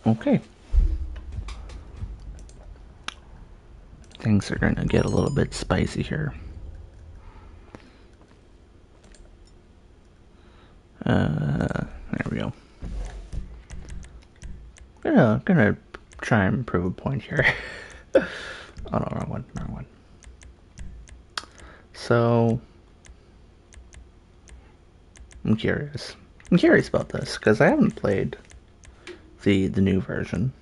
Okay. Things are gonna get a little bit spicy here. There we go. Gonna try and prove a point here. Oh no, wrong one. So I'm curious. I'm curious about this because I haven't played the new version,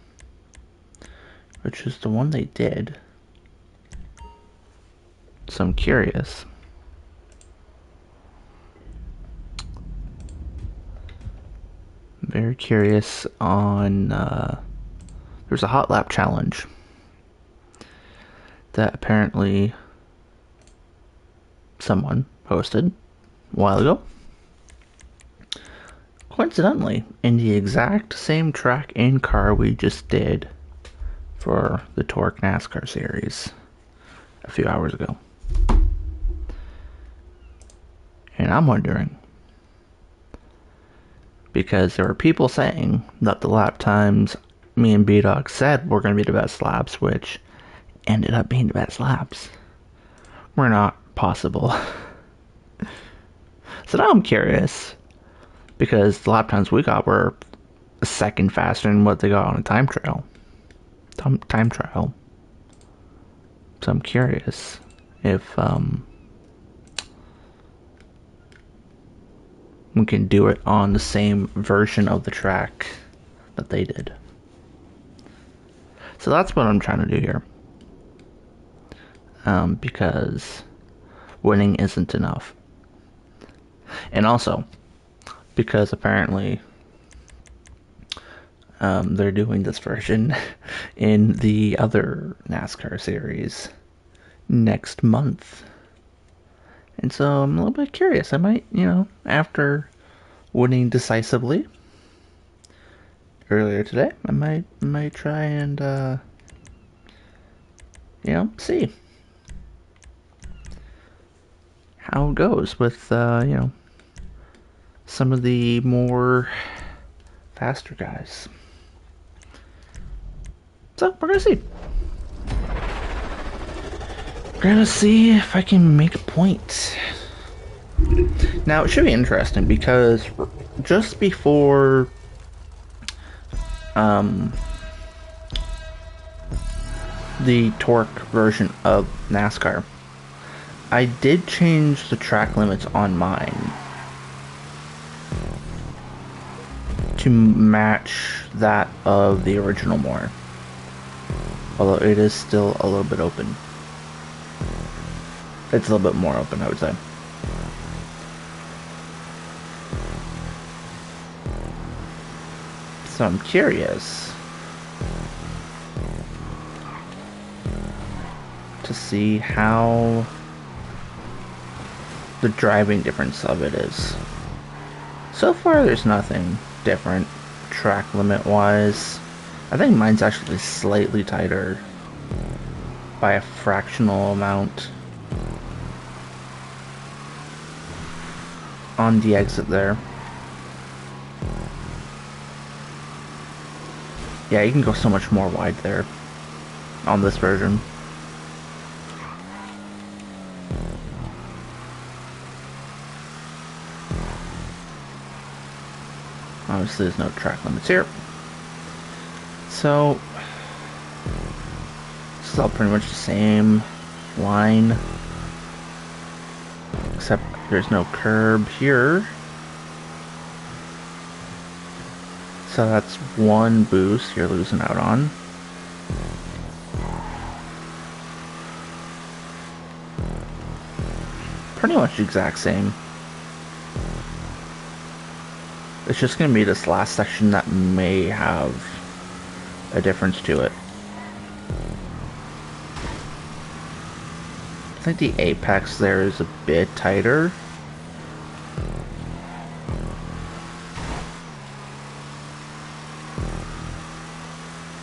which is the one they did. So I'm curious. I'm very curious on. There's a hot lap challenge that apparently someone posted a while ago. Coincidentally, in the exact same track and car we just did for the Torque NASCAR series a few hours ago. And I'm wondering, because there were people saying that the lap times me and B-Dog said were going to be the best laps, which ended up being the best laps, were not possible. So now I'm curious, because the lap times we got were a second faster than what they got on a time trial. Time trial. So I'm curious if we can do it on the same version of the track that they did. So that's what I'm trying to do here. Because winning isn't enough. And also, because apparently they're doing this version in the other NASCAR series next month. And so I'm a little bit curious. I might, after winning decisively earlier today, I might try and see how it goes with some of the more faster guys. So we're gonna see. We're gonna see if I can make a point. Now it should be interesting because just before the Torque version of NASCAR, I did change the track limits on mine to match that of the original more. Although it is still a little bit open. It's a little bit more open, I would say. So I'm curious to see how the driving difference of it is. So far there's nothing different track limit wise. I think mine's actually slightly tighter by a fractional amount on the exit there. Yeah, you can go so much more wide there on this version. Obviously there's no track limits here. So this is all pretty much the same line, except there's no curb here. So that's one boost you're losing out on. Pretty much the exact same. It's just going to be this last section that may have a difference to it. I think the apex there is a bit tighter.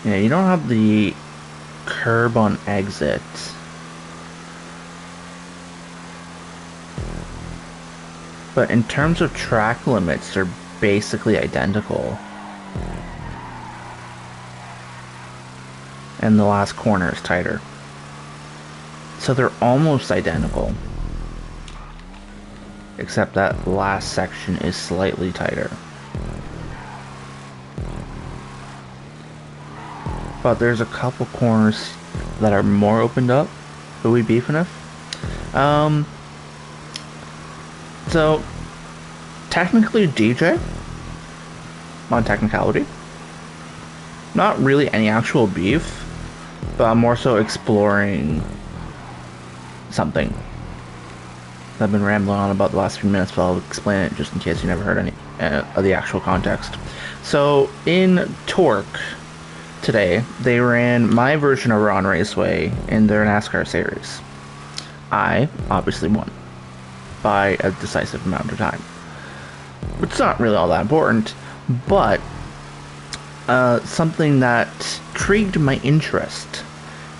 Yeah, you don't have the curb on exit. But in terms of track limits, they're basically identical. and the last corner is tighter. So they're almost identical, except that last section is slightly tighter. But there's a couple corners that are more opened up. Who we beefing with? So technically DJ on technicality. Not really any actual beef, but I'm more so exploring something I've been rambling on about the last few minutes, but I'll explain it just in case you never heard any of the actual context. So in Torque today, they ran my version of Ron Raceway in their NASCAR series. I obviously won by a decisive amount of time. It's not really all that important, but something that intrigued my interest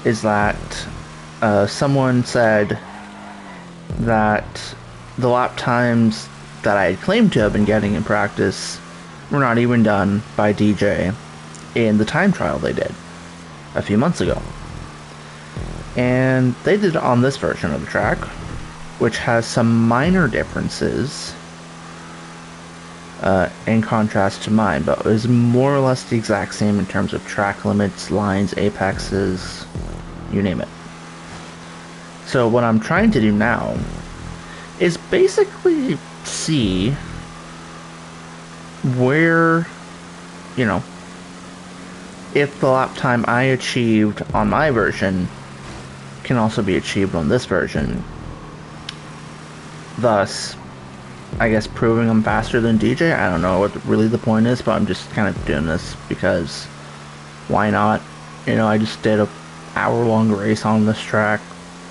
is that someone said that the lap times that I had claimed to have been getting in practice were not even done by DJ in the time trial they did a few months ago. And they did it on this version of the track, which has some minor differences in contrast to mine, but it was more or less the exact same in terms of track limits, lines, apexes, you name it. So what I'm trying to do now is basically see where, you know, if the lap time I achieved on my version can also be achieved on this version. Thus, I guess proving I'm faster than DJ. I don't know what really the point is, but I'm just kind of doing this because why not? You know, I just did a hour-long race on this track.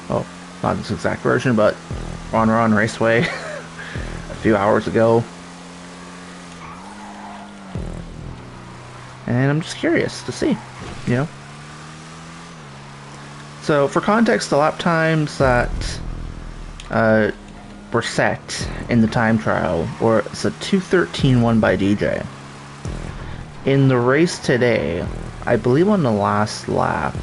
Well, not this exact version, but on Ron Raceway a few hours ago. And I'm just curious to see, you know. So for context, the lap times that were set in the time trial were a 2:13 won by DJ. In the race today, I believe on the last lap,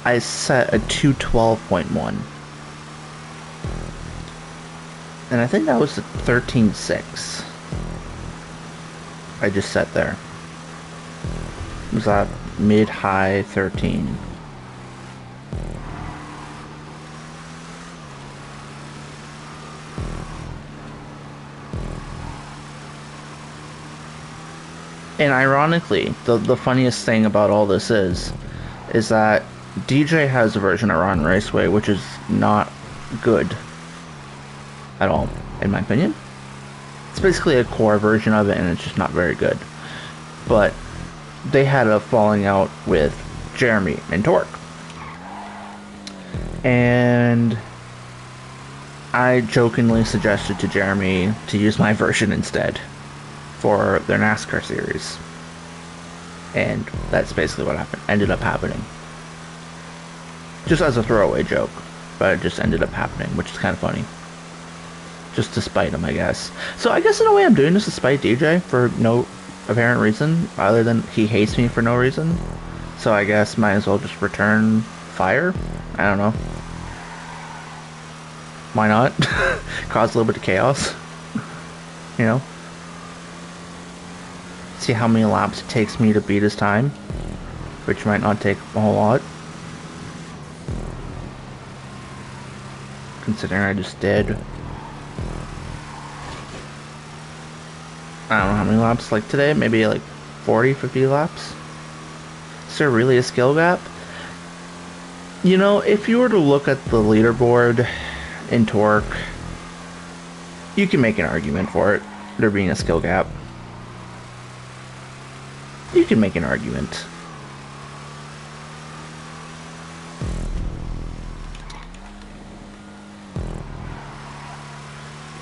I set a 2:12.1. And I think that was the 13.6 I just set there. Was that mid-high 13? And ironically, the funniest thing about all this is that DJ has a version of Ron Raceway which is not good at all, in my opinion. It's basically a core version of it, and it's just not very good. But they had a falling out with Jeremy and Torque. And I jokingly suggested to Jeremy to use my version instead for their NASCAR series. And that's basically what ended up happening. Just as a throwaway joke, but it just ended up happening, which is kind of funny. Just to spite him, I guess. So I guess in a way I'm doing this to spite DJ for no apparent reason, other than he hates me for no reason. So I guess might as well just return fire? I don't know. Why not? Cause a little bit of chaos. You know? See how many laps it takes me to beat his time. Which might not take a whole lot. Considering I just did, I don't know how many laps, like today, maybe like 40, 50 laps. Is there really a skill gap? You know, if you were to look at the leaderboard in Torque, you can make an argument for it, there being a skill gap. You can make an argument.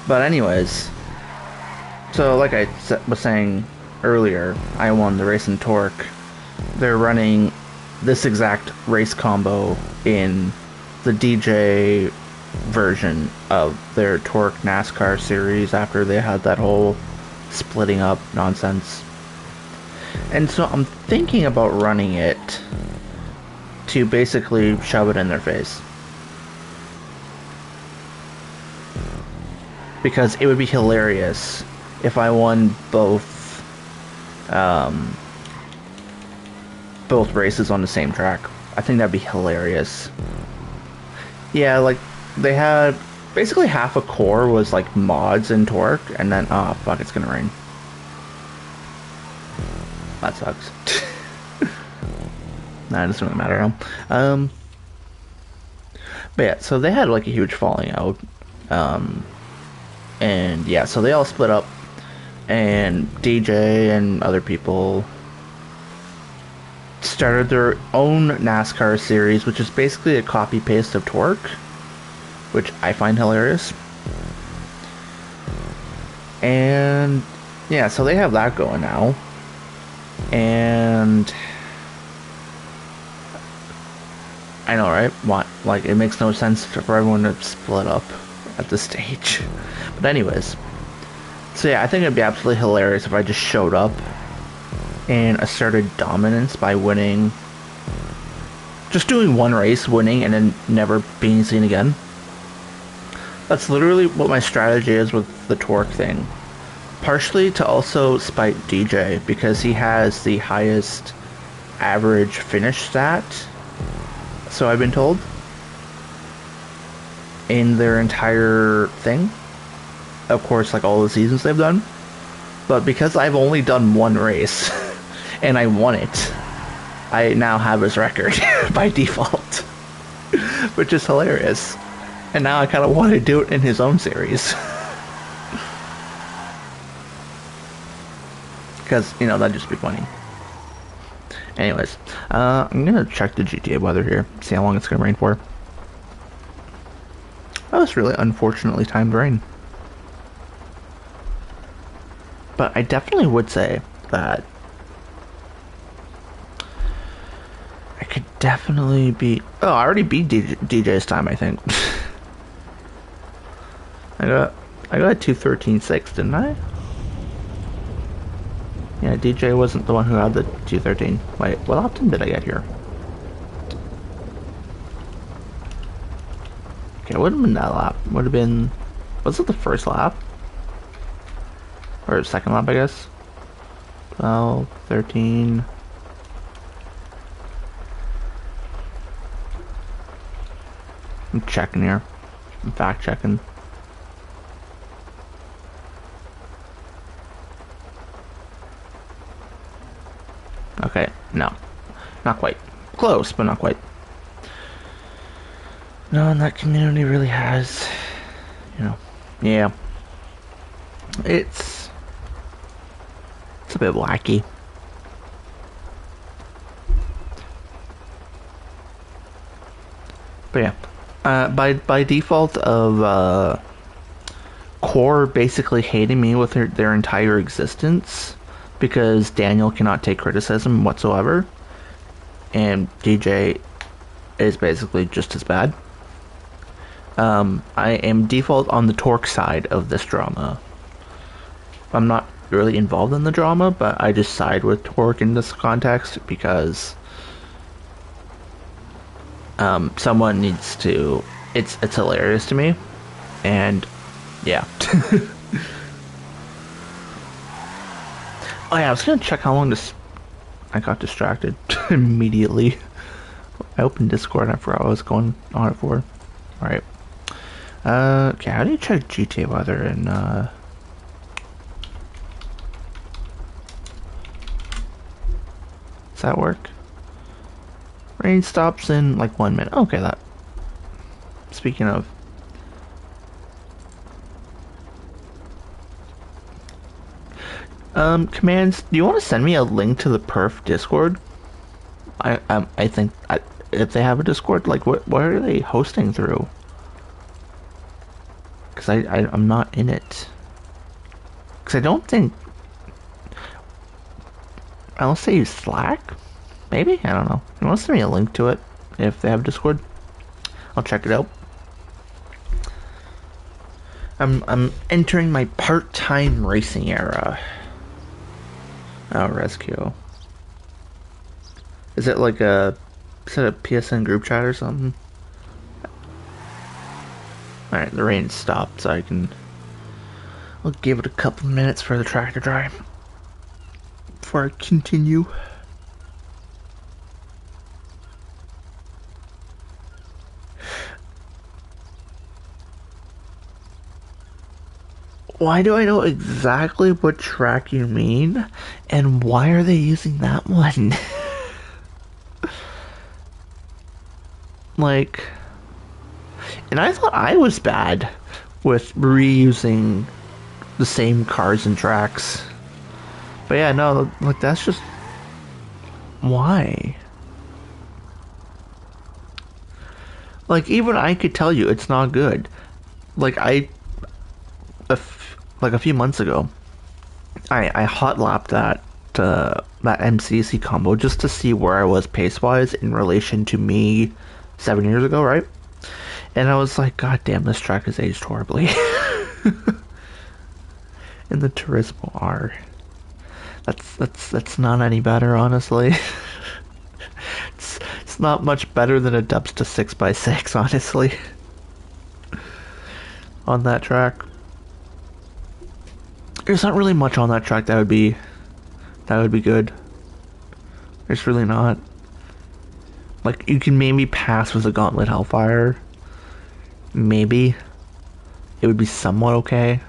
But anyways, so like I was saying earlier, I won the race in Torque. They're running this exact race combo in the DJ version of their Torque NASCAR series after they had that whole splitting up nonsense. And so I'm thinking about running it to basically shove it in their face. Because it would be hilarious if I won um, both races on the same track. I think that'd be hilarious. Yeah, like, they had basically half a core was like mods and torque, and then, oh fuck, it's gonna rain. That sucks. Nah, it doesn't really matter now. But yeah, so they had like a huge falling out. And yeah, so they all split up, and DJ and other people started their own NASCAR series, which is basically a copy paste of Torque, which I find hilarious. And yeah, so they have that going now. And I know, right? What? Like, it makes no sense for everyone to split up at this stage. But anyways, so yeah, I think it'd be absolutely hilarious if I just showed up and asserted dominance by winning, just doing one race, winning, and then never being seen again. That's literally what my strategy is with the Torque thing. Partially to also spite DJ, because he has the highest average finish stat, so I've been told, in their entire thing. Of course, like all the seasons they've done. But because I've only done one race, and I won it, I now have his record by default. Which is hilarious. And now I kind of want to do it in his own series. Because, you know, that'd just be funny. Anyways, I'm gonna check the GTA weather here, see how long it's gonna rain for. That was really unfortunately timed rain. But I definitely would say that I could definitely beat... Oh, I already beat DJ's time, I think. I got a 2:13.6, didn't I? Yeah, DJ wasn't the one who had the 2:13. Wait, what option did I get here? Okay, it wouldn't have been that lap. It would have been... Was it the first lap? Or second lap, I guess? 12, 13... I'm checking here. I'm fact checking. Okay, no. Not quite. Close, but not quite. No, and that community really has, you know, yeah. It's a bit wacky. But yeah, by default of Core basically hating me with their entire existence, because Daniel cannot take criticism whatsoever, and DJ is basically just as bad. I am default on the Torque side of this drama. I'm not really involved in the drama, but I just side with Torque in this context because someone needs to... It's hilarious to me, and yeah. Oh yeah, I was gonna check how long this... I got distracted immediately. I opened Discord and I forgot what I was going on it for. Alright. Okay, how do you check GTA weather in, Does that work? Rain stops in like 1 minute. Okay, that... Speaking of... Commands, do you want to send me a link to the Perf Discord? I think if they have a Discord, like what are they hosting through? Because I'm not in it. Because I don't think... Unless they use Slack? Maybe? I don't know. You want to send me a link to it if they have Discord? I'll check it out. I'm entering my part-time racing era. Oh, Rescue. Is it like a is it a PSN group chat or something? Alright, the rain stopped, so I'll give it a couple minutes for the track to dry before I continue. Why do I know exactly what track you mean? And why are they using that one? Like, and I thought I was bad with reusing the same cars and tracks. But yeah, no, like that's just why. Like even I could tell you it's not good. Like like a few months ago, I hot lapped that MCC combo just to see where I was pace wise in relation to me 7 years ago, right? And I was like, God damn, this track has aged horribly. And the Turismo R. That's not any better, honestly. It's not much better than a Dubsta 6x6, honestly. On that track. There's not really much on that track that would be good. There's really not. Like you can maybe pass with a Gauntlet Hellfire. Maybe. It would be somewhat okay.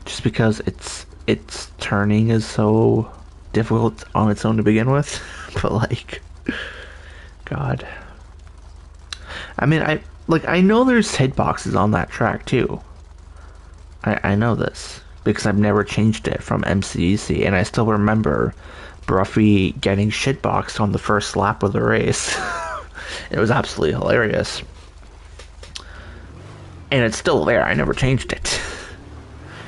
Just because its turning is so difficult on its own to begin with. But like God. I mean I know there's hitboxes on that track too. I know this because I've never changed it from MCEC, and I still remember Bruffy getting shitboxed on the first lap of the race. It was absolutely hilarious. And it's still there. I never changed it.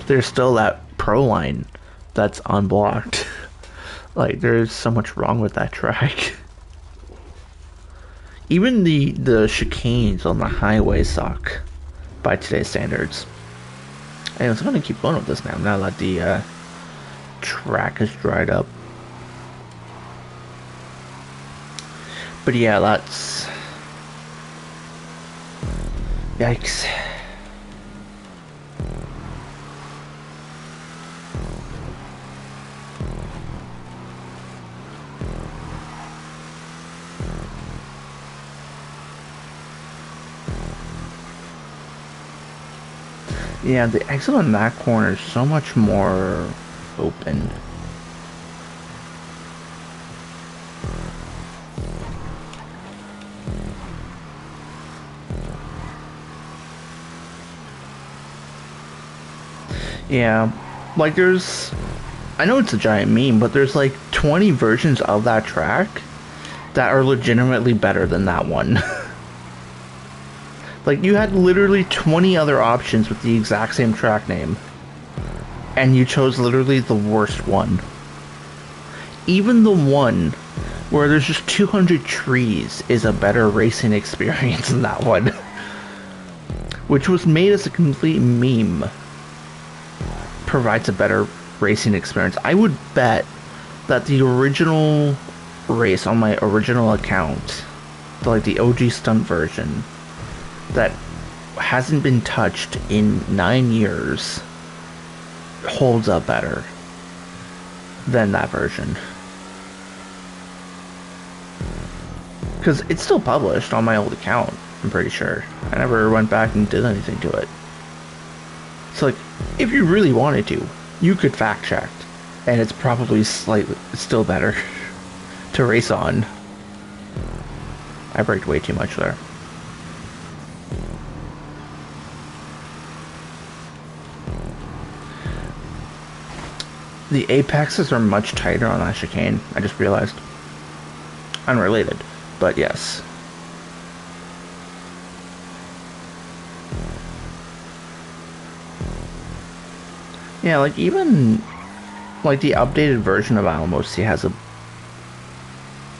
There's still that pro line that's unblocked. Like there's so much wrong with that track. Even the chicanes on the highway suck by today's standards. Anyways, I'm gonna keep going with this now that the track has dried up. But yeah, that's yikes. Yeah, the exit on that corner is so much more open. Yeah, like I know it's a giant meme, but there's like 20 versions of that track that are legitimately better than that one. Like you had literally 20 other options with the exact same track name, and you chose literally the worst one. Even the one where there's just 200 trees is a better racing experience than that one. Which was made as a complete meme. Provides a better racing experience. I would bet that the original race on my original account, like the OG stunt version, that hasn't been touched in 9 years, holds up better than that version. Because it's still published on my old account, I'm pretty sure. I never went back and did anything to it. So, like, if you really wanted to, you could fact check, and it's probably slightly still better to race on. I braked way too much there. The apexes are much tighter on that chicane, I just realized. Unrelated, but yes. Yeah, like even like the updated version of Alamosi has a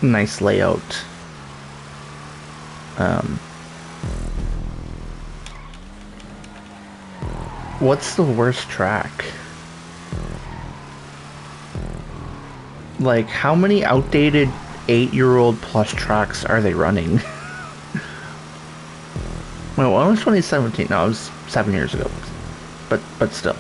nice layout. What's the worst track? Like, how many outdated 8-year-old plus tracks are they running? Well, one was 2017. No, it was 7 years ago. But still.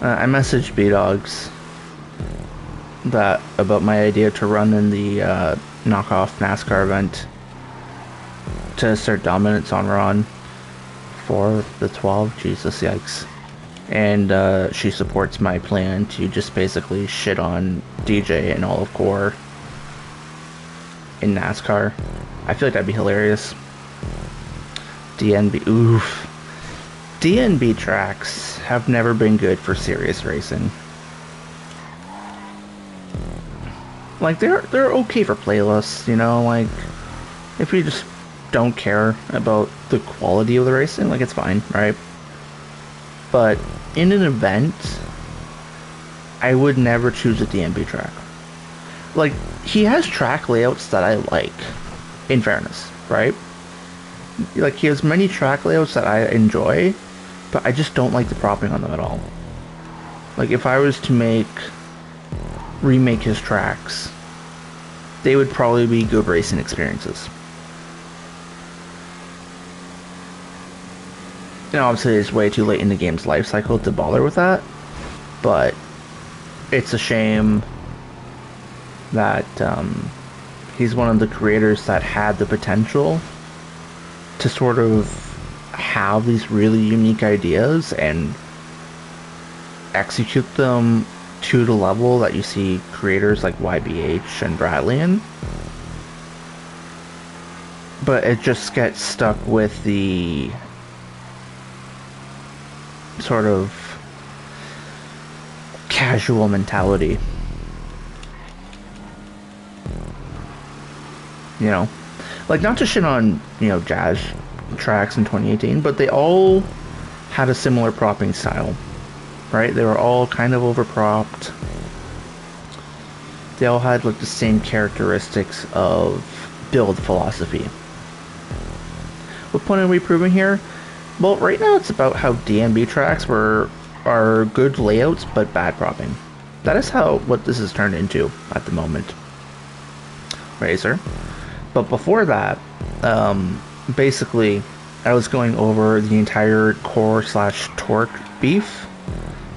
I messaged B-Dogs that about my idea to run in the knockoff NASCAR event to assert dominance on Ron for the 12. Jesus, yikes. And she supports my plan to just basically shit on DJ and all of Core in NASCAR. I feel like that'd be hilarious. DNB, oof. DNB tracks have never been good for serious racing. Like, they're okay for playlists, you know, like, if you just don't care about the quality of the racing, like, it's fine, right? But in an event, I would never choose a DNB track. Like, he has track layouts that I like, in fairness, right? Like, he has many track layouts that I enjoy, but I just don't like the propping on them at all. Like, if I was to remake his tracks, they would probably be good racing experiences. You know, obviously it's way too late in the game's life cycle to bother with that, but it's a shame that he's one of the creators that had the potential to sort of have these really unique ideas and execute them to the level that you see creators like YBH and Bradley in. But it just gets stuck with the sort of casual mentality. You know? Like, not to shit on, you know, jazz tracks in 2018, but they all had a similar propping style. Right? They were all kind of overpropped. They all had like the same characteristics of build philosophy. What point are we proving here? Well, right now it's about how DNB tracks are good layouts but bad propping. That is what this has turned into at the moment. Razor. But before that, basically, I was going over the entire Core/Torque beef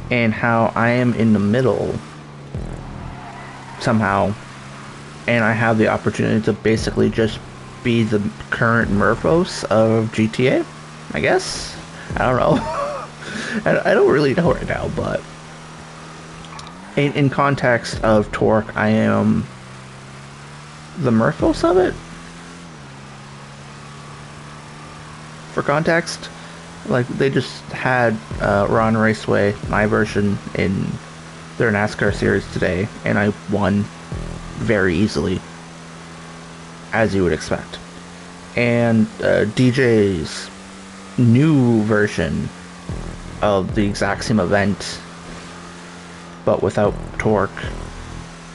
and how I am in the middle somehow, and I have the opportunity to basically just be the current Murphos of GTA, I guess? I don't know. I don't really know right now, but in context of Torque, I am the Murphos of it. For context, like, they just had Ron Raceway, my version, in their NASCAR series today, and I won very easily, as you would expect. And DJ's new version of the exact same event, but without Torque,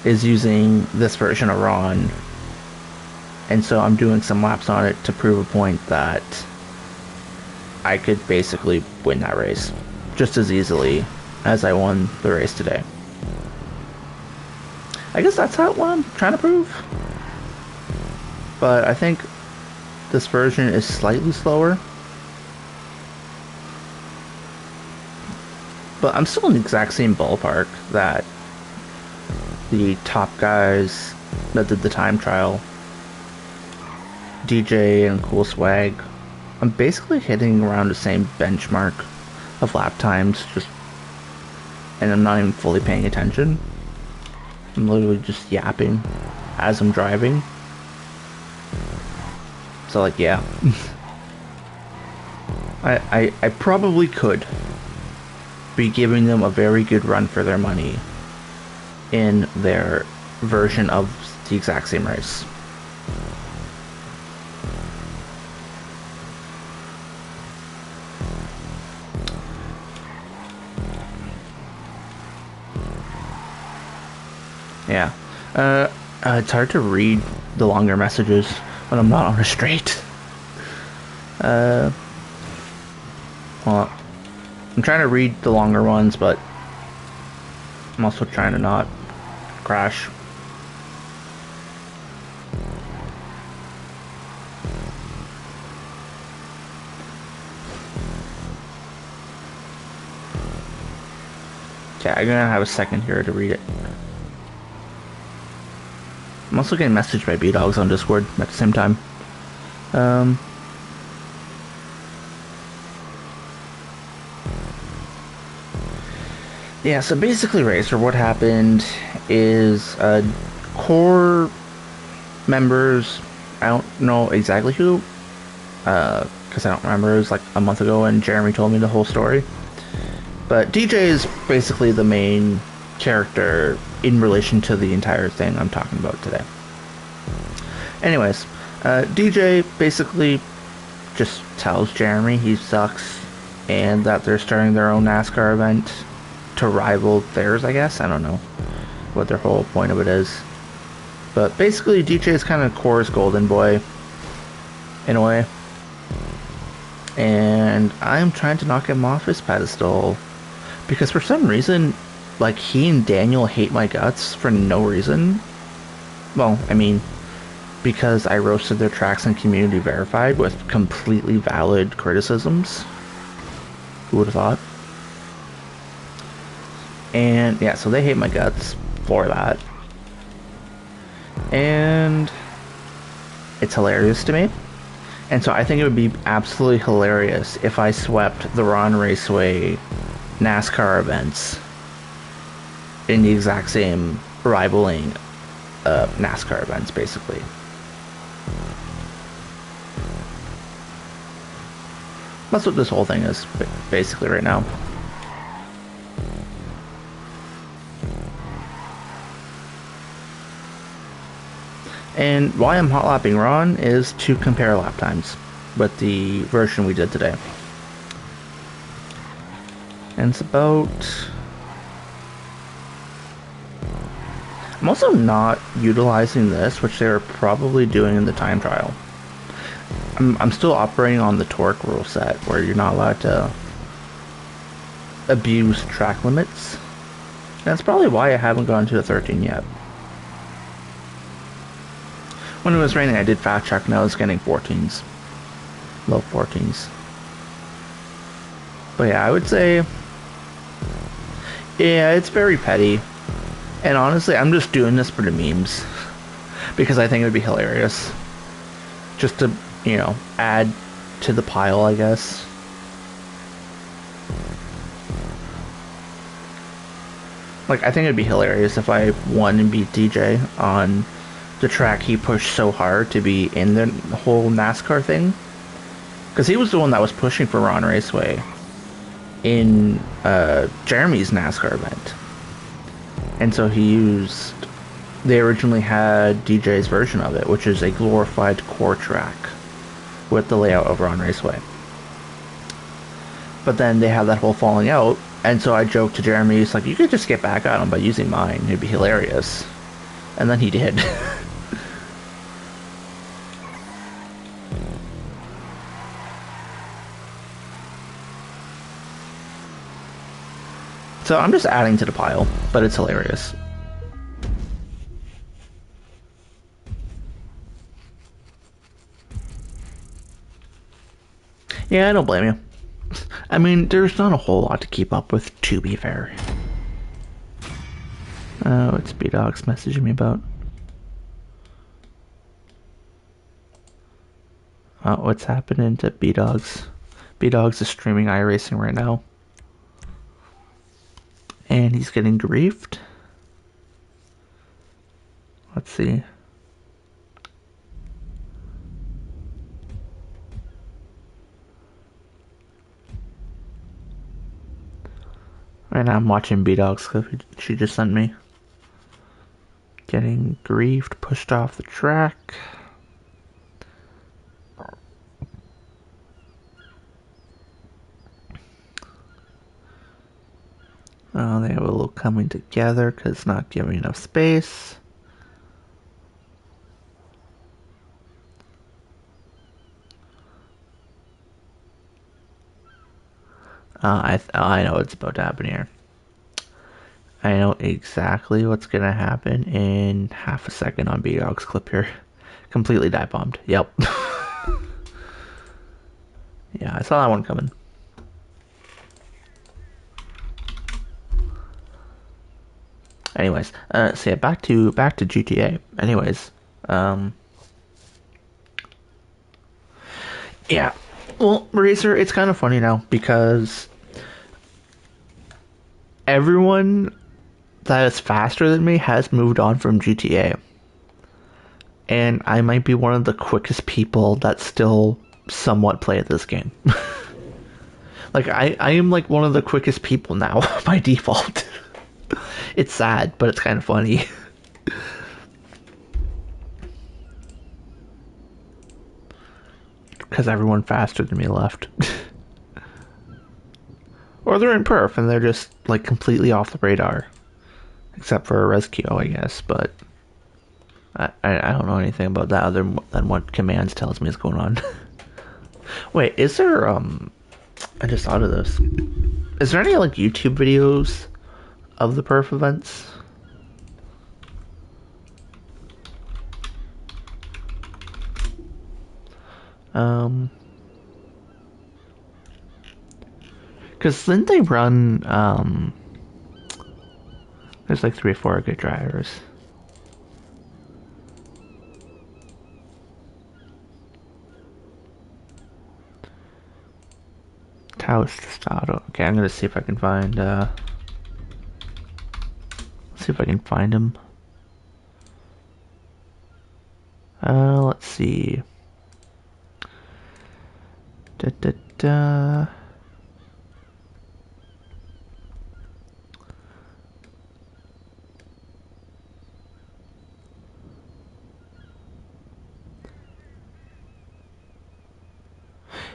is using this version of Ron, and so I'm doing some laps on it to prove a point that I could basically win that race just as easily as I won the race today. I guess that's what I'm trying to prove. But I think this version is slightly slower. But I'm still in the exact same ballpark that the top guys that did the time trial, DJ and Cool Swag. I'm basically hitting around the same benchmark of lap times, and I'm not even fully paying attention. I'm literally just yapping as I'm driving. So, like, yeah. I probably could be giving them a very good run for their money in their version of the exact same race. Yeah. It's hard to read the longer messages when I'm not on a straight. I'm trying to read the longer ones, but I'm also trying to not crash. Okay, I'm gonna have a second here to read it. I'm also getting messaged by B-Dogs on Discord at the same time. Um, yeah, so basically, Racer, what happened is core members, I don't know exactly who, because I don't remember, it was like a month ago and Jeremy told me the whole story. But DJ is basically the main character in relation to the entire thing I'm talking about today. Anyways, DJ basically just tells Jeremy he sucks and that they're starting their own NASCAR event to rival theirs, I guess. I don't know what their whole point of it is. But basically, DJ is kind of Core's golden boy, in a way. And I'm trying to knock him off his pedestal. Because for some reason, like, he and Daniel hate my guts for no reason. Well, I mean, because I roasted their tracks and community verified with completely valid criticisms. Who would have thought? And yeah, so they hate my guts for that. And it's hilarious to me. And so I think it would be absolutely hilarious if I swept the Ron Raceway NASCAR events in the exact same rivaling NASCAR events, basically. That's what this whole thing is, basically, right now. And why I'm hot lapping Ron is to compare lap times with the version we did today. And it's about... I'm also not utilizing this, which they were probably doing in the time trial. I'm still operating on the torque rule set, where you're not allowed to abuse track limits. And that's probably why I haven't gone to the 13 yet. When it was raining, I did fast track and I was getting 14s. Low 14s. But yeah, I would say... Yeah, it's very petty. And honestly, I'm just doing this for the memes. Because I think it would be hilarious. Just to, you know, add to the pile, I guess. Like, I think it'd be hilarious if I won and beat DJ on the track he pushed so hard to be in the whole NASCAR thing. Because he was the one that was pushing for Ron Raceway in Jeremy's NASCAR event. And so he used... They originally had DJ's version of it, which is a glorified core track with the layout of Ron Raceway. But then they had that whole falling out, and so I joked to Jeremy, he's like, you could just get back at him by using mine, it'd be hilarious. And then he did. So I'm just adding to the pile, but it's hilarious. Yeah, I don't blame you. I mean, there's not a whole lot to keep up with, to be fair. What's B-Dogs messaging me about? What's happening to B-Dogs? B-Dogs is streaming iRacing right now. And he's getting griefed. Let's see. Right now I'm watching B-Dogs clip she just sent me. Getting griefed, pushed off the track. They have a little coming together because it's not giving enough space. I know what's about to happen here. I know exactly what's gonna happen in half a second on B-Dog's clip here. Completely dive bombed. Yep. Yeah, I saw that one coming. Anyways, so yeah, back to GTA. Anyways, um, yeah. Well, Racer, it's kind of funny now because everyone that is faster than me has moved on from GTA, and I might be one of the quickest people that still somewhat play at this game. Like I am like one of the quickest people now by default. It's sad, but it's kind of funny. Because everyone faster than me left. Or they're in perf and they're just like completely off the radar. Except for Rescue, I guess, but I don't know anything about that other than what commands tells me is going on. Wait, is there I just thought of this. Is there any like YouTube videos of the perf events? Um because didn't they run there's like 3 or 4 good drivers. Taos Tostado. Okay, I'm gonna see if I can find see if I can find him. Let's see. Da da da.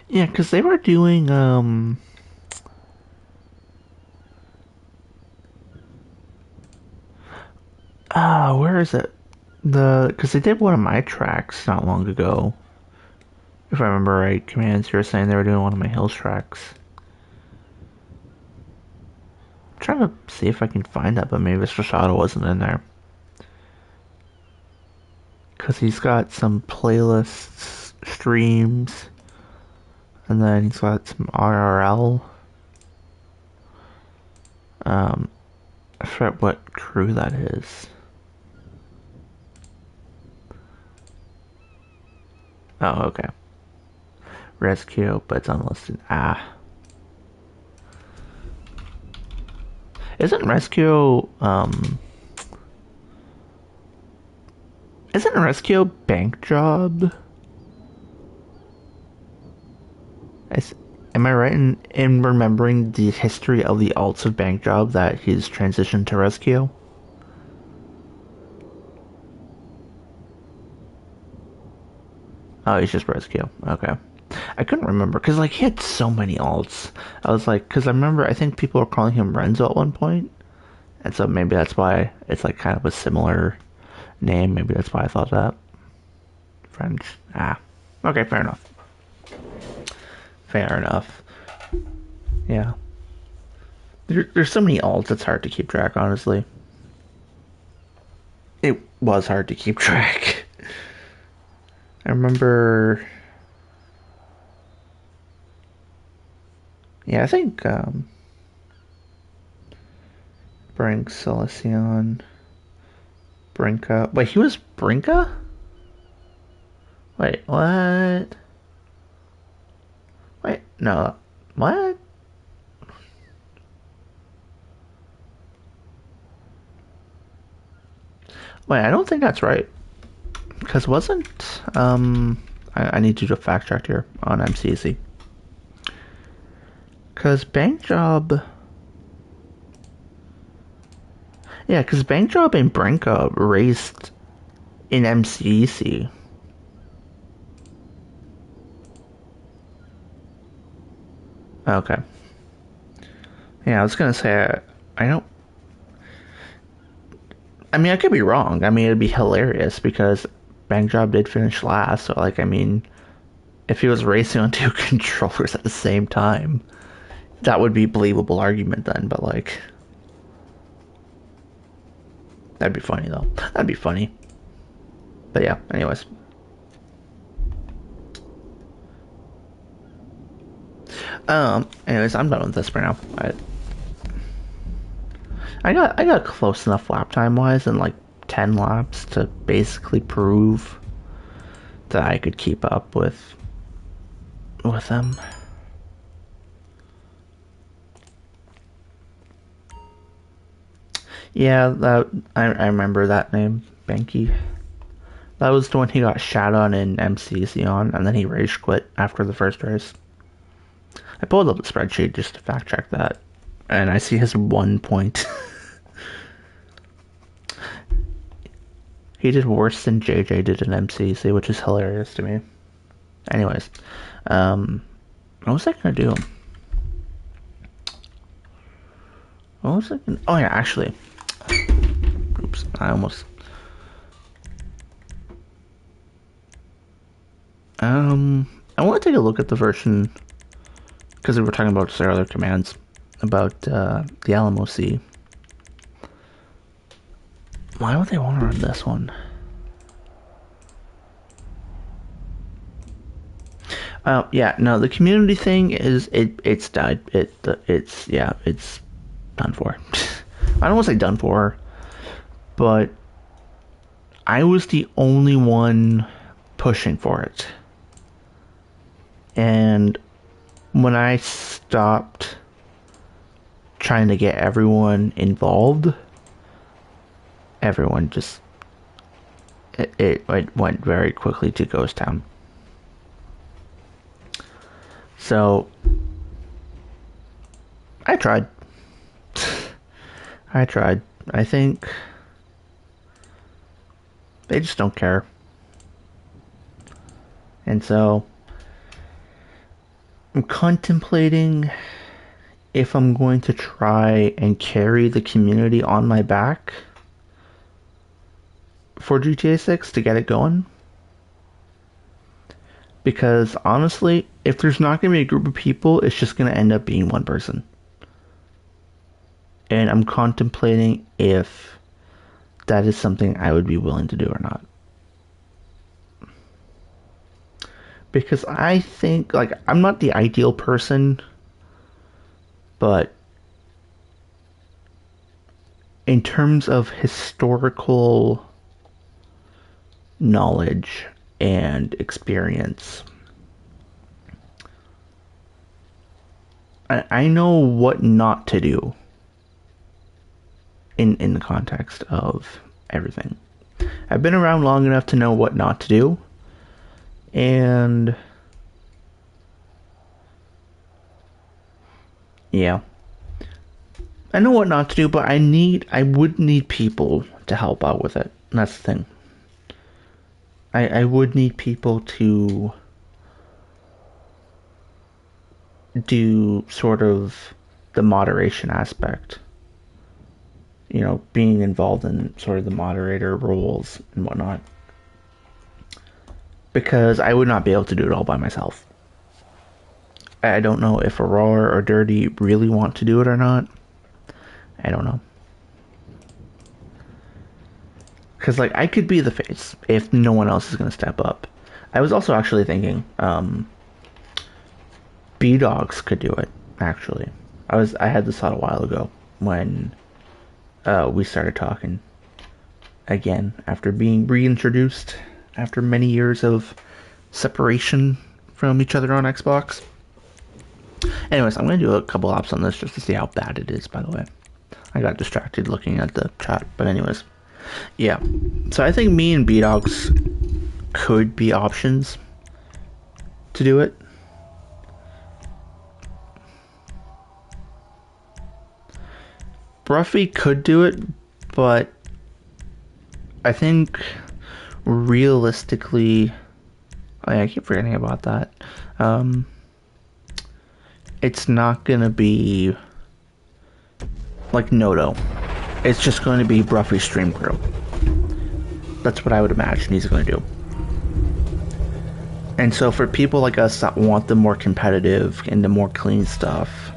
Yeah, because they were doing where is it? Because they did one of my tracks not long ago. If I remember right, commands, you were saying they were doing one of my Hills tracks. I'm trying to see if I can find that, but maybe Strashado wasn't in there. Because he's got some playlists, streams, and then he's got some RRL. I forget what crew that is. Oh, okay. Rescue, but it's unlisted. Ah. Isn't Rescue, isn't Rescue bank job? Am I right in remembering the history of the alts of bank job that he's transitioned to Rescue? Oh, he's just Rescue. Okay. I couldn't remember because like he had so many alts. I was like, because I remember I think people were calling him Renzo at one point, and so maybe that's why it's like kind of a similar name. Maybe that's why I thought that. French. Ah. Okay, fair enough. Fair enough. Yeah. There's so many alts, it's hard to keep track, honestly. It was hard to keep track. I remember. Yeah, I think Brink Silicion, Brinka. Wait, he was Brinka? Wait, what? Wait, no. What? Wait, I don't think that's right. Because wasn't I need to do a fact check here on MCC. Because Bank Job. Yeah, because Bank Job and Brinka raced in MCC. Okay. Yeah, I was gonna say I don't. I mean, I could be wrong. I mean, it'd be hilarious because Bank Job did finish last. So, like, I mean, if he was racing on 2 controllers at the same time, That would be a believable argument then, but like, that'd be funny though. That'd be funny. But yeah, anyways. Anyways, I'm done with this for now. I got close enough lap time wise in like 10 laps to basically prove that I could keep up with them. Yeah, that I remember that name, Banky. That was the one he got shat on in MCC on, and then he rage quit after the first race. I pulled up the spreadsheet just to fact check that, and I see his 1 point. He did worse than JJ did in MCC, which is hilarious to me. Anyways, what was I gonna do? What was I gonna... Oh yeah, actually. Oops, I almost... I want to take a look at the version, because we were talking about their other commands, about the LMOC. Why would they want to run this one? Yeah, no, the community thing is it's died. It's done for. I don't want to say done for, but I was the only one pushing for it. And when I stopped trying to get everyone involved, everyone just it went very quickly to ghost town. So I tried. I think they just don't care. And so I'm contemplating if I'm going to try and carry the community on my back for GTA 6 to get it going. Because honestly, if there's not going to be a group of people, it's just going to end up being one person. And I'm contemplating if that is something I would be willing to do or not. Because I think, like, I'm not the ideal person, but in terms of historical knowledge and experience, I know what not to do in the context of everything. I've been around long enough to know what not to do, and yeah, I know what not to do, but I would need people to help out with it. And that's the thing. I would need people to do sort of the moderation aspect. You know, being involved in sort of the moderator roles and whatnot. Because I would not be able to do it all by myself. I don't know if Aurora or Dirty really want to do it or not. I don't know. Because, like, I could be the face if no one else is going to step up. I was also actually thinking, B-Dogs could do it, actually. I had this thought a while ago when we started talking again after being reintroduced after many years of separation from each other on Xbox. Anyways, I'm going to do a couple laps on this just to see how bad it is, by the way. I got distracted looking at the chat, but anyways. Yeah, so I think me and B-Dogs could be options to do it. Bruffy could do it, but I think realistically, oh yeah, I keep forgetting about that. It's not gonna be like Noto. It's just going to be Bruffy's stream crew. That's what I would imagine he's going to do. And so for people like us that want the more competitive and the more clean stuff,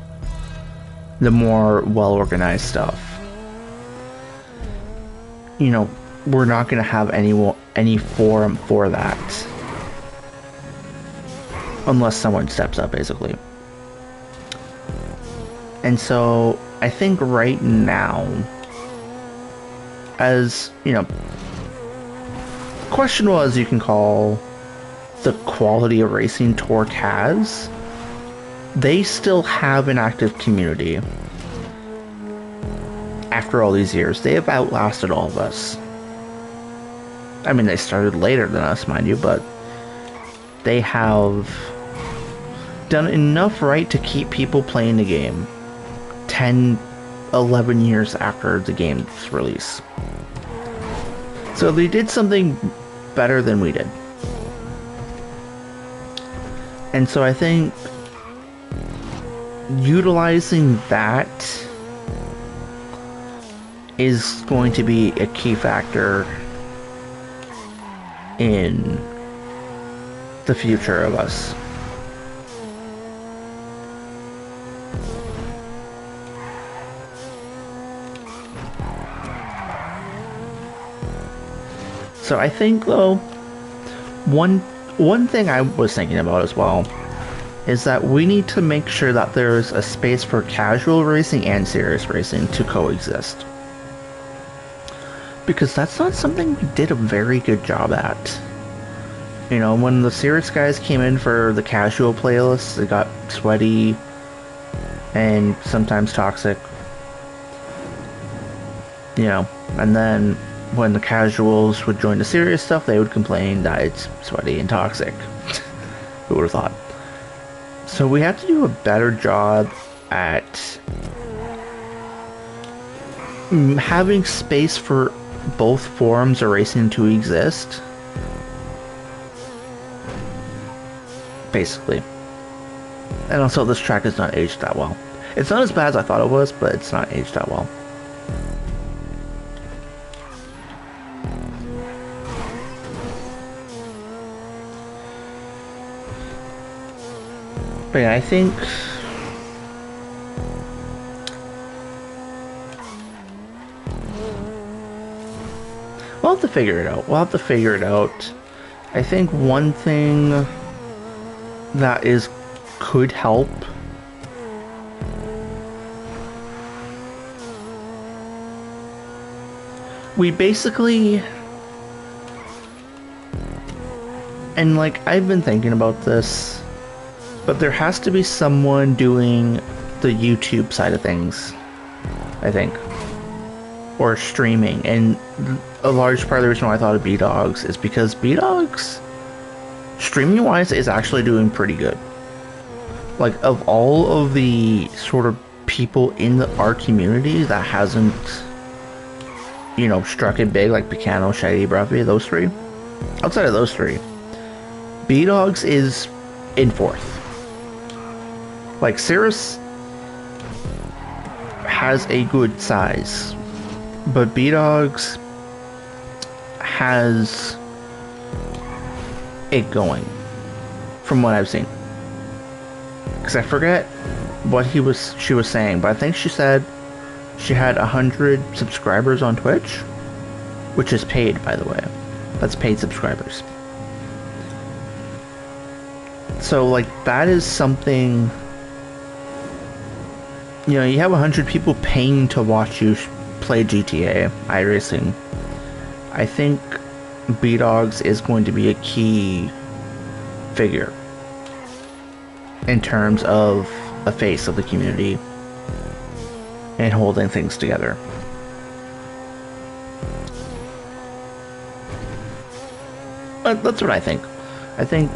the more well-organized stuff. You know, we're not going to have any forum for that unless someone steps up, basically. And so I think right now, as you know, questionable as you can call the quality of racing Torque has, they still have an active community. After all these years, they have outlasted all of us. I mean, they started later than us, mind you, but they have done enough right to keep people playing the game 10, 11 years after the game's release. So they did something better than we did. And so I think utilizing that is going to be a key factor in the future of us. So I think, though, one thing I was thinking about as well is that we need to make sure that there's a space for casual racing and serious racing to coexist. Because that's not something we did a very good job at. You know, when the serious guys came in for the casual playlists, they got sweaty and sometimes toxic. You know, and then when the casuals would join the serious stuff, they would complain that it's sweaty and toxic. Who would have thought? So we have to do a better job at having space for both forms of racing to exist. Basically. And also, this track is not aged that well. It's not as bad as I thought it was, but it's not aged that well. But yeah, I think we'll have to figure it out. I think one thing that could help we basically, and like I've been thinking about this, but there has to be someone doing the YouTube side of things, I think. Or streaming. And a large part of the reason why I thought of B-Dogs is because B-Dogs, streaming-wise, is actually doing pretty good. Like, of all of the sort of people in our community that hasn't, you know, struck it big, like Picano, Shady, Bruffy, those three. Outside of those three, B-Dogs is in fourth. Like, Cirrus has a good size, but B-Dogs has it going, from what I've seen. Because I forget what she was saying, but I think she said she had 100 subscribers on Twitch, which is paid, by the way. That's paid subscribers. So, like, that is something. You know, you have 100 people paying to watch you play GTA, iRacing. I think B-Dogs is going to be a key figure in terms of a face of the community and holding things together. But that's what I think. I think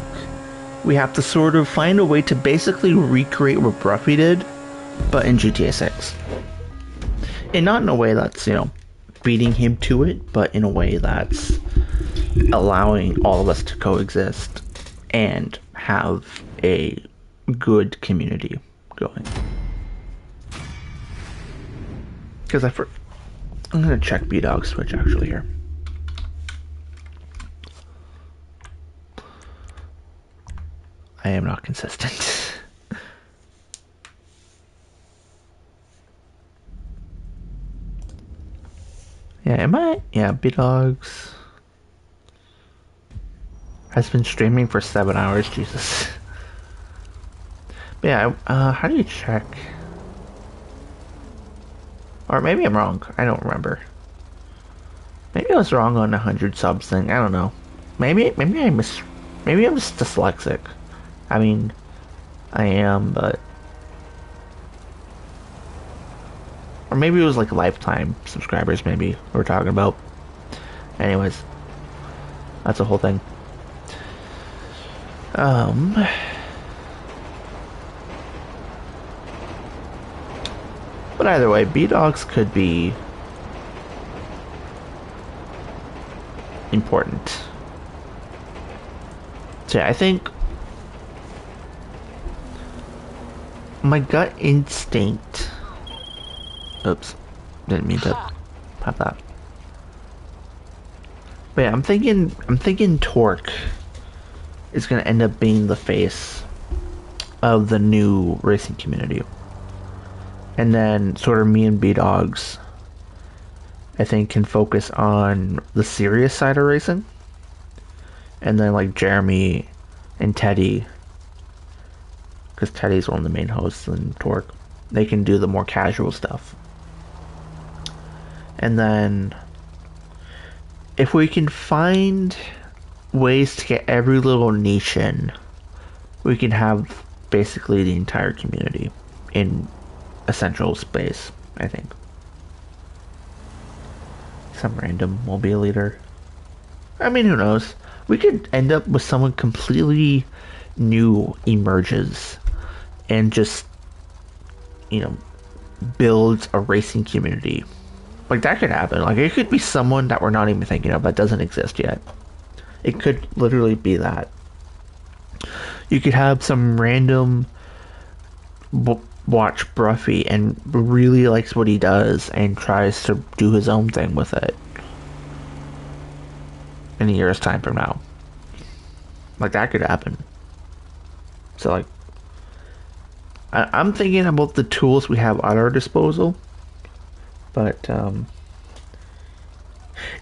we have to sort of find a way to basically recreate what Bruffy did, but in GTA 6. And not in a way that's, you know, beating him to it, but in a way that's allowing all of us to coexist and have a good community going. Because I'm going to check B-Dog's Twitch actually here. I am not consistent. Yeah, am I? Yeah, B-Dogs has been streaming for 7 hours. Jesus. But yeah, how do you check? Or maybe I'm wrong. I don't remember. Maybe I was wrong on 100 subs thing. I don't know. Maybe I miss. Maybe I'm just dyslexic. I mean, I am, but or maybe it was like lifetime subscribers. Maybe we're talking about. Anyways, that's a whole thing. Um, but either way, B-Dogs could be important. So yeah, I think my gut instinct. Oops, didn't mean to pop that. But yeah, I'm thinking Torque is gonna end up being the face of the new racing community. And then sort of me and B-Dogs, I think, can focus on the serious side of racing. And then like Jeremy and Teddy, because Teddy's one of the main hosts in Torque, they can do the more casual stuff. And then if we can find ways to get every little niche in, we can have basically the entire community in a central space, I think. Some random will be a leader. I mean, who knows? We could end up with someone completely new emerges and just, you know, builds a racing community. Like, that could happen. Like, it could be someone that we're not even thinking of that doesn't exist yet. It could literally be that. You could have some random watch Bruffy and really likes what he does and tries to do his own thing with it in a year's time from now. Like, that could happen. So, like, I'm thinking about the tools we have at our disposal. But,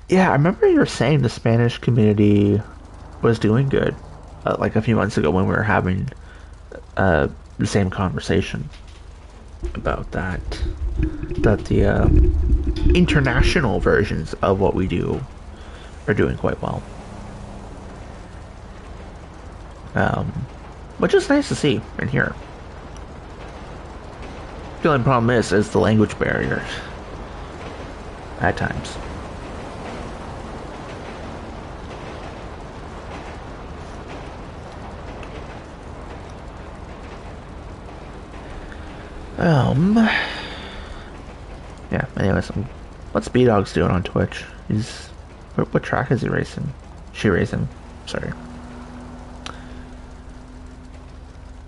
yeah, I remember you were saying the Spanish community was doing good, like a few months ago when we were having the same conversation about that. That the international versions of what we do are doing quite well. Which is nice to see and hear. The only problem is the language barrier at times. Yeah, anyways, what's B-Dogs doing on Twitch? What track is he racing? She racing, sorry.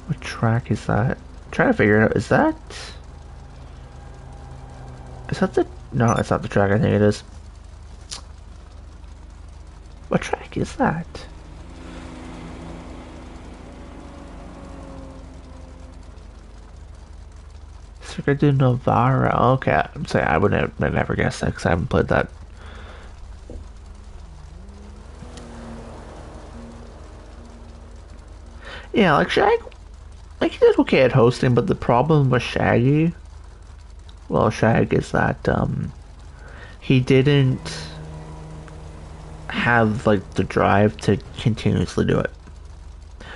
What track is that? I'm trying to figure it out, is that the, no, it's not the track I think it is. What track is that? Circuit de Navarra. Okay, I'm saying I would have never guessed that because I haven't played that. Yeah, like Shag, like he did okay at hosting, but the problem with Shaggy, well, Shag is that he didn't have like the drive to continuously do it,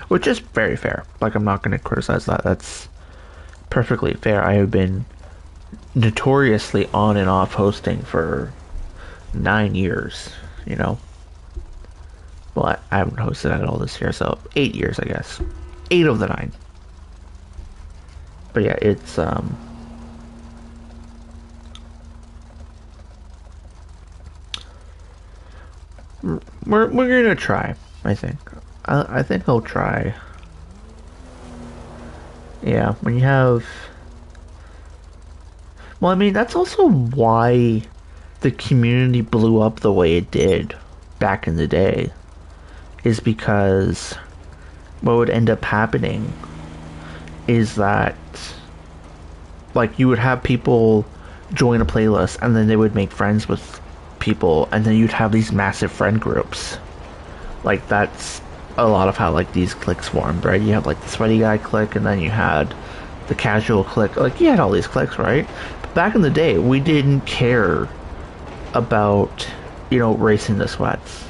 which is very fair. Like I'm not going to criticize that. That's perfectly fair. I have been notoriously on and off hosting for 9 years, you know. Well, I haven't hosted at all this year, so 8 years, I guess. 8 of the 9. But yeah, it's we're gonna try. I think. I think I'll try. Yeah, when you have. Well, I mean, that's also why the community blew up the way it did back in the day. Is because what would end up happening is that, like, you would have people join a playlist and then they would make friends with people, and then you'd have these massive friend groups. Like that's a lot of how like these cliques formed, right? You have like the sweaty guy clique, and then you had the casual clique. Like you had all these cliques, right? But back in the day, we didn't care about racing the sweats.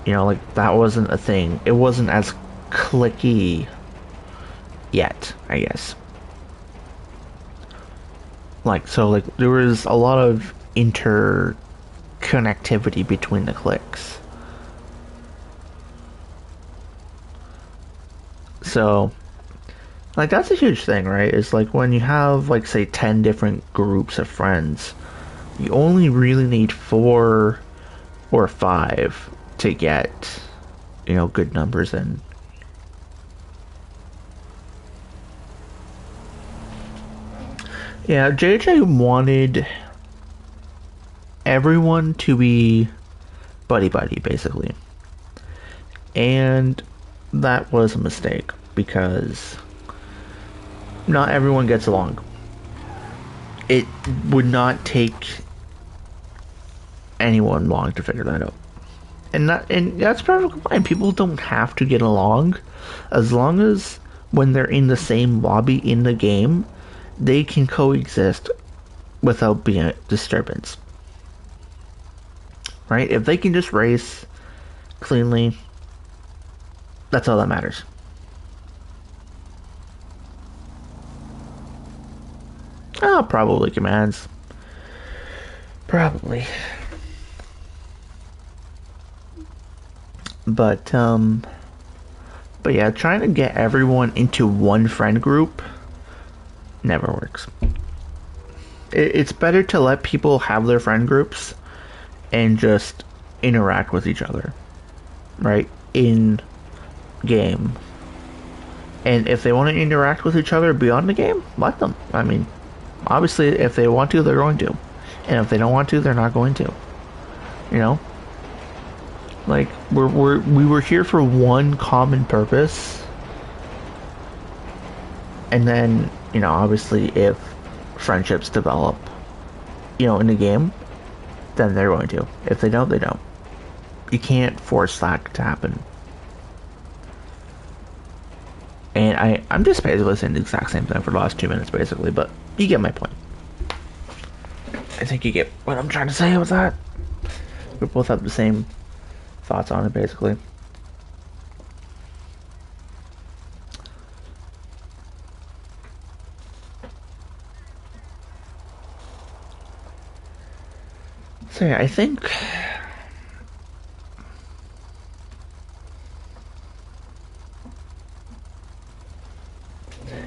Like that wasn't a thing. It wasn't as clicky yet, I guess. Like so, like there was a lot of interconnectivity between the cliques. So, like that's a huge thing, right? It's like when you have like say 10 different groups of friends, you only really need 4 or 5 to get, good numbers in. Yeah, JJ wanted everyone to be buddy buddy, basically. And that was a mistake because not everyone gets along. It would not take anyone long to figure that out. And that's perfectly fine. People don't have to get along as long as when they're in the same lobby in the game, they can coexist without being a disturbance. Right? If they can just race cleanly, that's all that matters. Oh, probably commands. Probably. But yeah, trying to get everyone into one friend group never works. It's better to let people have their friend groups and just interact with each other, right? In game. And if they want to interact with each other beyond the game, let them. I mean, obviously, if they want to, they're going to. And if they don't want to, they're not going to. You know? Like, we were here for one common purpose. And then, obviously, if friendships develop, in the game, then they're going to. If they don't, they don't. You can't force that to happen. And I'm just basically saying the exact same thing for the last 2 minutes, basically, but you get my point. I think you get what I'm trying to say with that. We both have the same thoughts on it, basically. So yeah, I think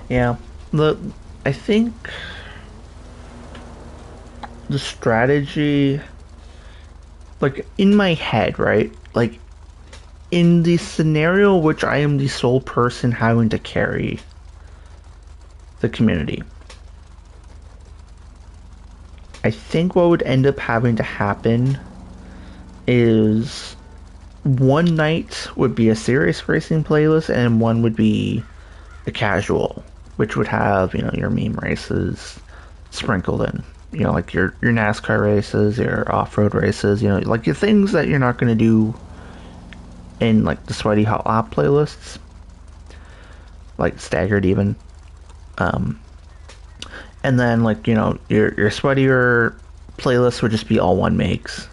yeah, I think the strategy, like in my head, right? Like in the scenario which I am the sole person having to carry the community, I think what would end up having to happen is one night would be a serious racing playlist and one would be a casual, which would have, your meme races sprinkled in. Like your NASCAR races, your off-road races, like your things that you're not going to do in like the sweaty hot lap playlists, like staggered even. And then like, your sweatier playlist would just be all one makes,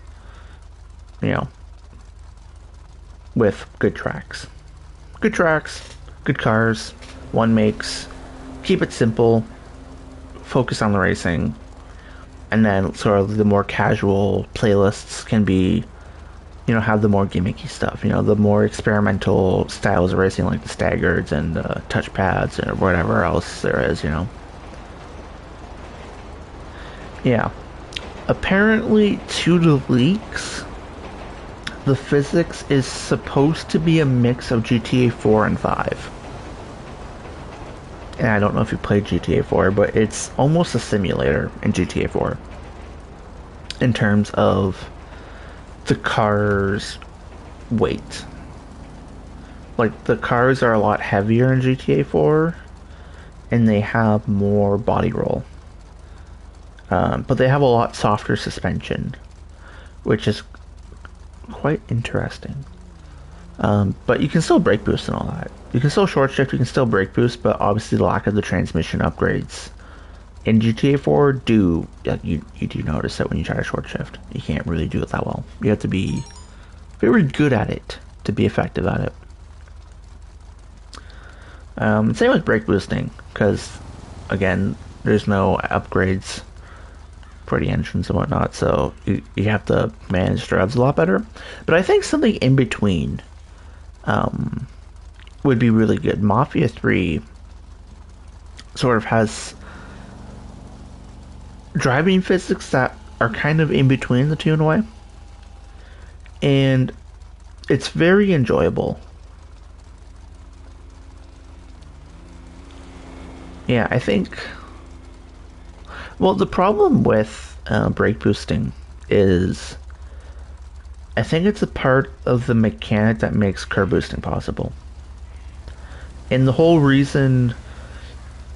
with good tracks. Good tracks, good cars, one makes, keep it simple, focus on the racing, and then sort of the more casual playlists can be, have the more gimmicky stuff, the more experimental styles of racing, like the staggereds and touchpads or whatever else there is, Yeah. Apparently, to the leaks, the physics is supposed to be a mix of GTA 4 and 5. And I don't know if you played GTA 4, but it's almost a simulator in GTA 4. In terms of the car's weight. Like, the cars are a lot heavier in GTA 4, and they have more body roll. but they have a lot softer suspension, which is quite interesting. But you can still brake boost and all that. You can still short shift, you can still brake boost, but obviously the lack of the transmission upgrades in GTA 4 you do notice that when you try to short shift, you can't really do it that well. You have to be very good at it to be effective at it. Same with brake boosting, because again, there's no upgrades for the engines and whatnot, so you have to manage the revs a lot better. But I think something in between would be really good. Mafia 3 sort of has driving physics that are kind of in between the two in a way, and it's very enjoyable. Yeah, I think. Well, the problem with brake boosting is I think it's a part of the mechanic that makes curb boosting possible. And the whole reason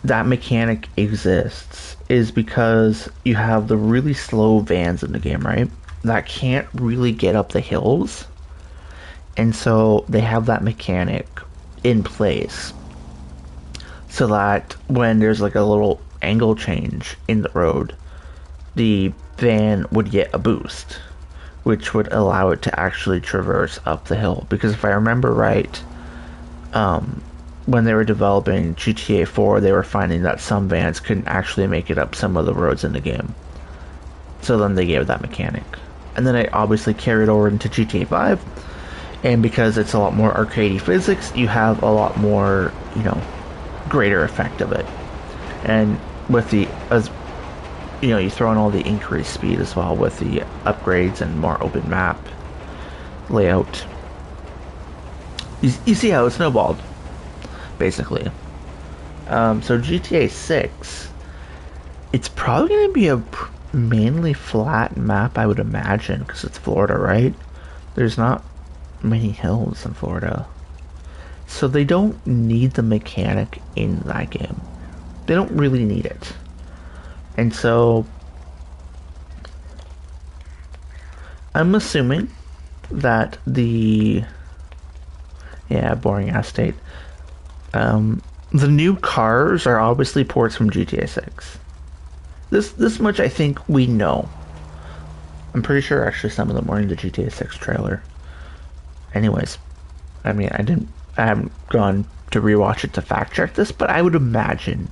that mechanic exists is because you have the really slow vans in the game, right? That can't really get up the hills. And so they have that mechanic in place so that when there's like a little angle change in the road, the van would get a boost, which would allow it to actually traverse up the hill. Because if I remember right, when they were developing GTA 4, they were finding that some vans couldn't actually make it up some of the roads in the game. So then they gave that mechanic. And then it obviously carried over into GTA 5. And because it's a lot more arcadey physics, you have a lot more, greater effect of it. And with you throw in all the increased speed as well with the upgrades and more open map layout. You see how it snowballed, basically. So GTA 6, it's probably going to be a mainly flat map, I would imagine, because it's Florida, right? There's not many hills in Florida. So they don't need the mechanic in that game. They don't really need it. And so I'm assuming that the boring ass state. The new cars are obviously ports from GTA 6. This much I think we know. I'm pretty sure actually some of them were in the GTA 6 trailer. Anyways, I mean I haven't gone to rewatch it to fact check this, but I would imagine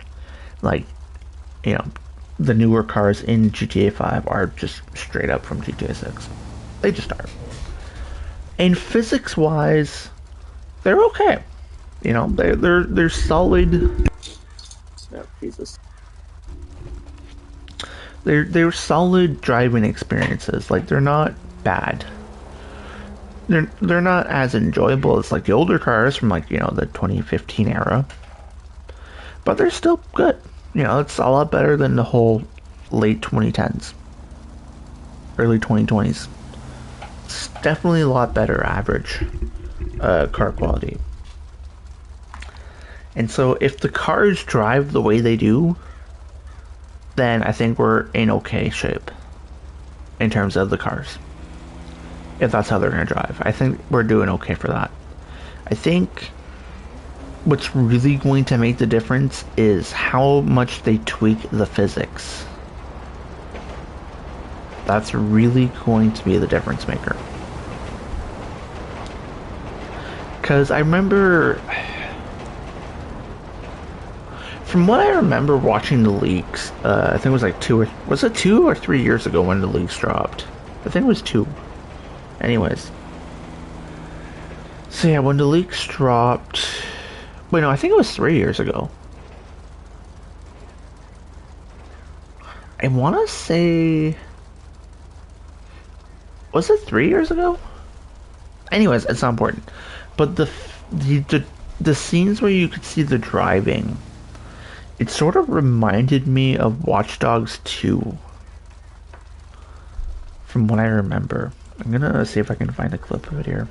the newer cars in GTA 5 are just straight up from GTA 6. They just are. And physics wise, they're okay. They're solid. Oh, Jesus. They're solid driving experiences. Like, they're not bad. They're not as enjoyable as like the older cars from the 2015 era. But they're still good. It's a lot better than the whole late 2010s, early 2020s. It's definitely a lot better average car quality. And so if the cars drive the way they do, then I think we're in okay shape in terms of the cars. If that's how they're going to drive, I think we're doing okay for that. I think what's really going to make the difference is how much they tweak the physics. That's really going to be the difference maker. Because I remember, from what I remember watching the leaks, I think it was like 2 or 3 years ago when the leaks dropped? I think it was 2. Anyways. So yeah, when the leaks dropped, wait, no, I think it was 3 years ago. I want to say, was it 3 years ago? Anyways, it's not important. But the scenes where you could see the driving, it sort of reminded me of Watch Dogs 2, from what I remember. I'm gonna see if I can find a clip of it here.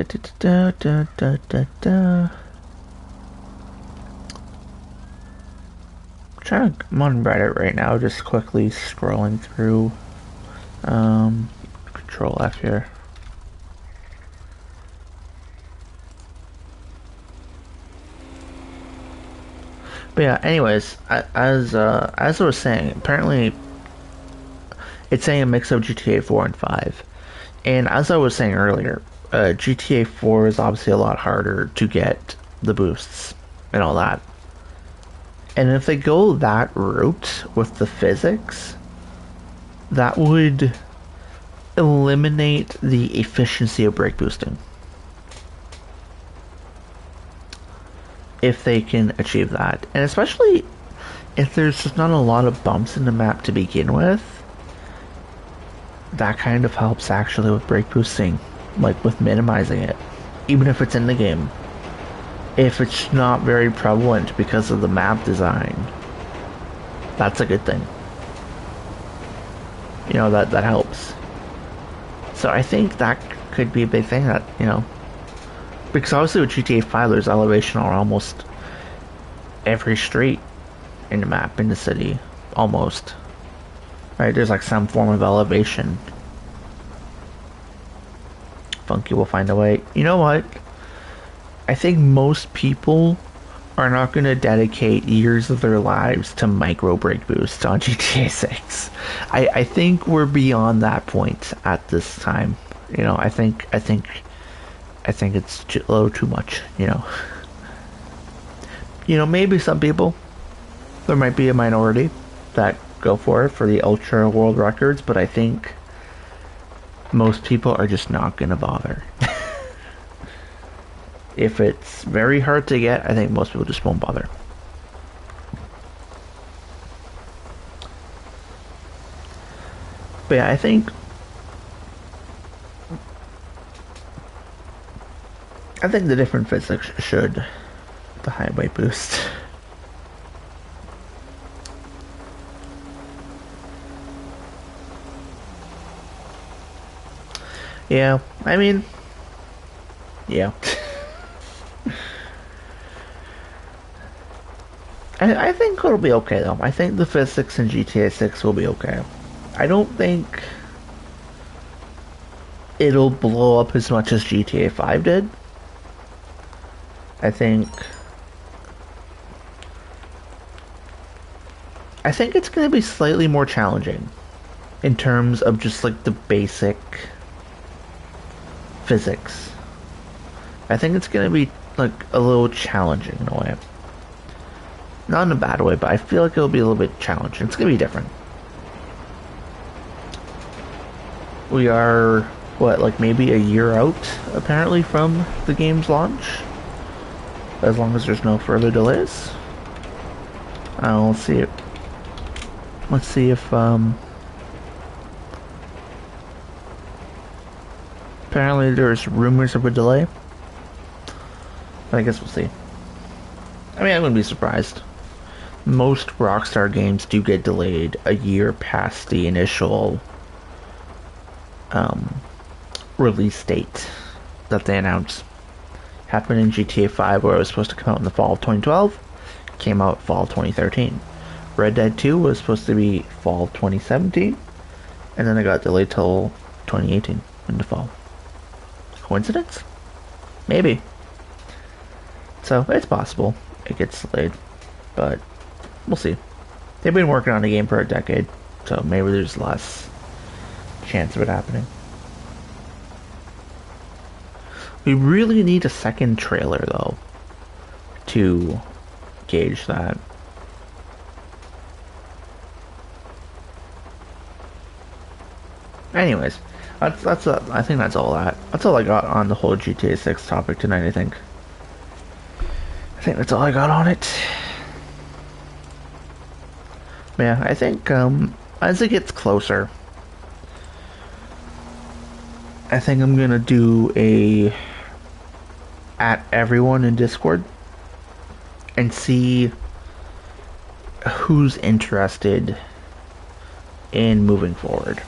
da, da, da, da, da. I'm on Reddit right now, just quickly scrolling through. Control F here. But yeah, anyways, as I was saying, apparently it's saying a mix of GTA 4 and 5. And as I was saying earlier, GTA 4 is obviously a lot harder to get the boosts and all that. And if they go that route with the physics, that would eliminate the efficiency of brake boosting. If they can achieve that. And especially if there's just not a lot of bumps in the map to begin with, that kind of helps actually with brake boosting, like with minimizing it, even if it's in the game. If it's not very prevalent because of the map design, that's a good thing. You know, that helps. So I think that could be a big thing that, you know, because obviously with GTA 5 there's elevation on almost every street in the map, in the city, almost. Right, there's like some form of elevation. Funky will find a way. You know what? I think most people are not going to dedicate years of their lives to micro brake boosts on GTA 6. I think we're beyond that point at this time. You know, I think it's a little too much, you know. You know, maybe some people, there might be a minority that go for it for the ultra world records, but I think most people are just not gonna bother. If it's very hard to get, I think most people just won't bother. But yeah, I think the different physics should the highway boost. Yeah, I mean, yeah. I think it'll be okay though. I think the physics in GTA 6 will be okay. I don't think it'll blow up as much as GTA 5 did. I think it's going to be slightly more challenging in terms of just like the basic physics. I think it's going to be like a little challenging in a way. Not in a bad way, but I feel like it'll be a little bit challenging. It's going to be different. We are, what, like maybe a year out, apparently, from the game's launch? As long as there's no further delays. Let's see it. Let's see if, apparently there's rumors of a delay. But I guess we'll see. I mean, I wouldn't be surprised. Most Rockstar games do get delayed a year past the initial release date that they announced. Happened in GTA 5 where it was supposed to come out in the fall of 2012, came out fall 2013. Red Dead 2 was supposed to be fall 2017, and then it got delayed till 2018 in the fall. Coincidence? Maybe. So it's possible it gets delayed, but we'll see. They've been working on the game for a decade, so maybe there's less chance of it happening. We really need a second trailer, though, to gauge that. Anyways, I think that's all I got on the whole GTA 6 topic tonight. I think that's all I got on it. Yeah, I think as it gets closer, I think I'm gonna do a at everyone in Discord and see who's interested in moving forward.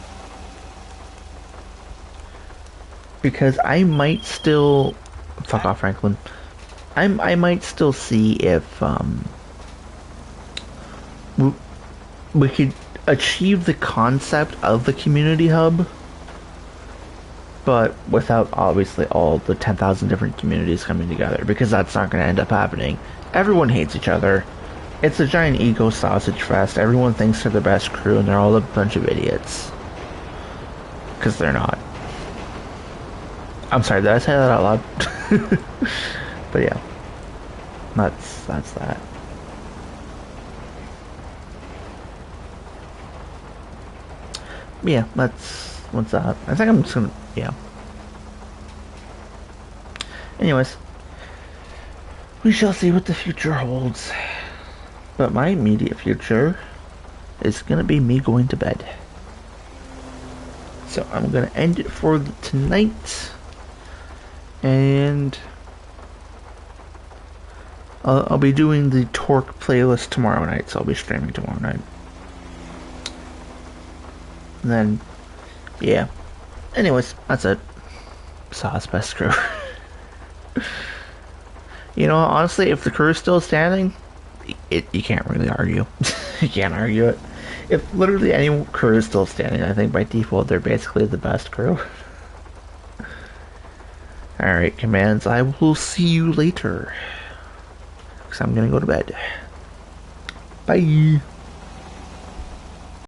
because I might still fuck off, Franklin. I might still see if we, we could achieve the concept of the community hub, but without obviously all the 10,000 different communities coming together, because that's not going to end up happening. Everyone hates each other. It's a giant ego sausage fest. Everyone thinks they're the best crew, and they're all a bunch of idiots. Because they're not. I'm sorry, did I say that out loud? But yeah, that's that. Yeah, that's what's that. I think I'm just gonna, yeah. Anyways, we shall see what the future holds. But my immediate future is gonna be me going to bed. So I'm gonna end it for tonight, and I'll be doing the Torque playlist tomorrow night. So I'll be streaming tomorrow night. And then, yeah. Anyways, that's it. Saw's best crew. You know, honestly, if the crew is still standing, you can't really argue. You can't argue it. If literally any crew is still standing, I think by default they're basically the best crew. Alright, commands, I will see you later. Because I'm gonna go to bed. Bye.